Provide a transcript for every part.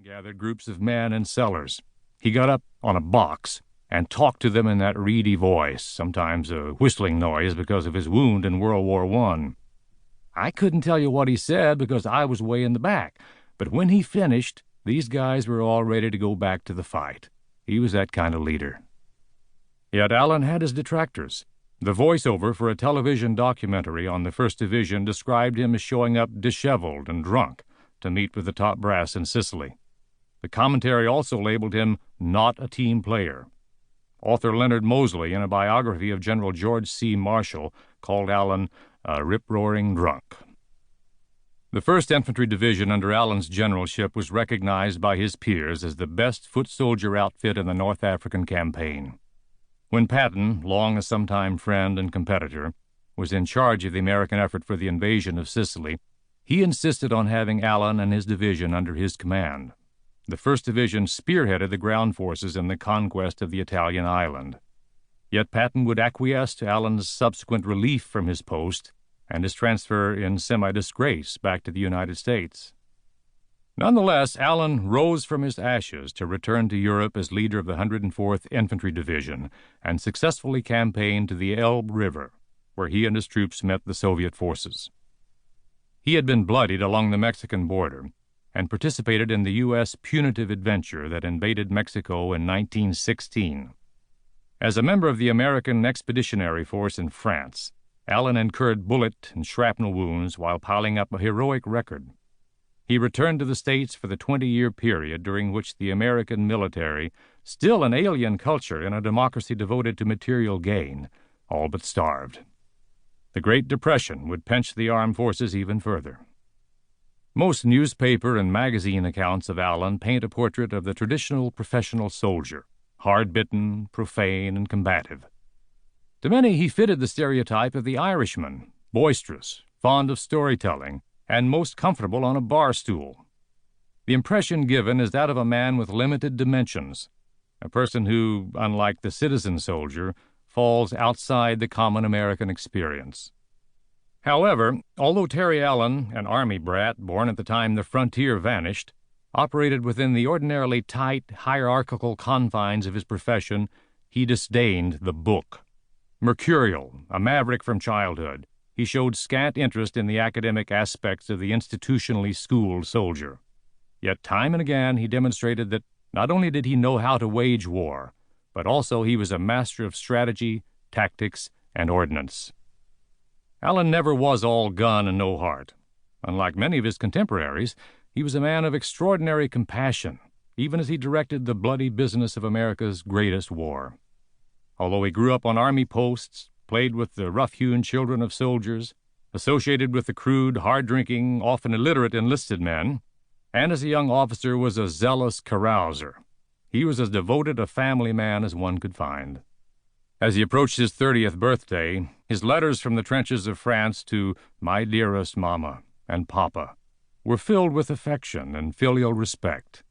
gathered groups of men in cellars. He got up on a box and talked to them in that reedy voice, sometimes a whistling noise because of his wound in World War I. I couldn't tell you what he said because I was way in the back, but when he finished, these guys were all ready to go back to the fight. He was that kind of leader. Yet Allen had his detractors. The voiceover for a television documentary on the 1st Division described him as showing up disheveled and drunk to meet with the top brass in Sicily. The commentary also labeled him not a team player. Author Leonard Mosley, in a biography of General George C. Marshall, called Allen a rip-roaring drunk. The 1st Infantry Division under Allen's generalship was recognized by his peers as the best foot soldier outfit in the North African campaign. When Patton, long a sometime friend and competitor, was in charge of the American effort for the invasion of Sicily, he insisted on having Allen and his division under his command. The 1st Division spearheaded the ground forces in the conquest of the Italian island. Yet Patton would acquiesce to Allen's subsequent relief from his post and his transfer in semi-disgrace back to the United States. Nonetheless, Allen rose from his ashes to return to Europe as leader of the 104th Infantry Division and successfully campaigned to the Elbe River, where he and his troops met the Soviet forces. He had been bloodied along the Mexican border and participated in the U.S. punitive adventure that invaded Mexico in 1916. As a member of the American Expeditionary Force in France, Allen incurred bullet and shrapnel wounds while piling up a heroic record. He returned to the States for the 20-year period during which the American military, still an alien culture in a democracy devoted to material gain, all but starved. The Great Depression would pinch the armed forces even further. Most newspaper and magazine accounts of Allen paint a portrait of the traditional professional soldier, hard-bitten, profane, and combative. To many, he fitted the stereotype of the Irishman, boisterous, fond of storytelling, and most comfortable on a bar stool. The impression given is that of a man with limited dimensions, a person who, unlike the citizen soldier, falls outside the common American experience. However, although Terry Allen, an Army brat born at the time the frontier vanished, operated within the ordinarily tight, hierarchical confines of his profession, he disdained the book. Mercurial, a maverick from childhood, he showed scant interest in the academic aspects of the institutionally schooled soldier. Yet time and again he demonstrated that not only did he know how to wage war, but also he was a master of strategy, tactics, and ordnance. Allen never was all gun and no heart. Unlike many of his contemporaries, he was a man of extraordinary compassion, even as he directed the bloody business of America's greatest war. Although he grew up on Army posts, played with the rough-hewn children of soldiers, associated with the crude, hard-drinking, often illiterate enlisted men, and as a young officer was a zealous carouser, he was as devoted a family man as one could find. As he approached his 30th birthday, his letters from the trenches of France to "my dearest Mama" and Papa were filled with affection and filial respect.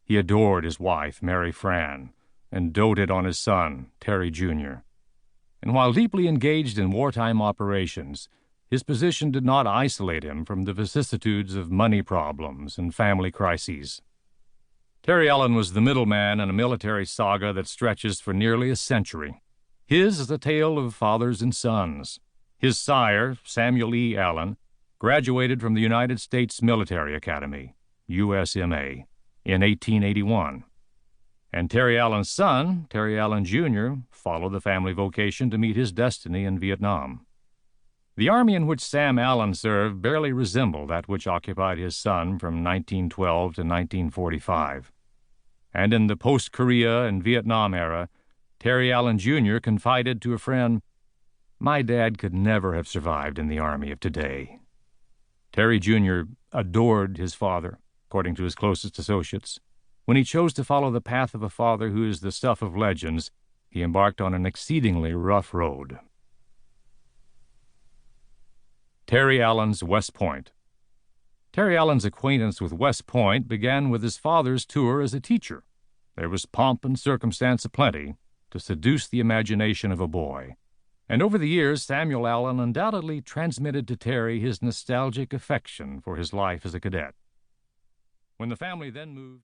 He adored his wife, Mary Fran, and doted on his son, Terry Jr. And while deeply engaged in wartime operations, his position did not isolate him from the vicissitudes of money problems and family crises. Terry Allen was the middleman in a military saga that stretches for nearly a century. His is a tale of fathers and sons. His sire, Samuel E. Allen, graduated from the United States Military Academy, USMA, in 1881. And Terry Allen's son, Terry Allen Jr., followed the family vocation to meet his destiny in Vietnam. The army in which Sam Allen served barely resembled that which occupied his son from 1912 to 1945. And in the post-Korea and Vietnam era, Terry Allen Jr. confided to a friend, "My dad could never have survived in the Army of today." Terry Jr. adored his father, according to his closest associates. When he chose to follow the path of a father who is the stuff of legends, he embarked on an exceedingly rough road. Terry Allen's West Point. Terry Allen's acquaintance with West Point began with his father's tour as a teacher. There was pomp and circumstance aplenty to seduce the imagination of a boy, and over the years Samuel Allen undoubtedly transmitted to Terry his nostalgic affection for his life as a cadet. When the family then moved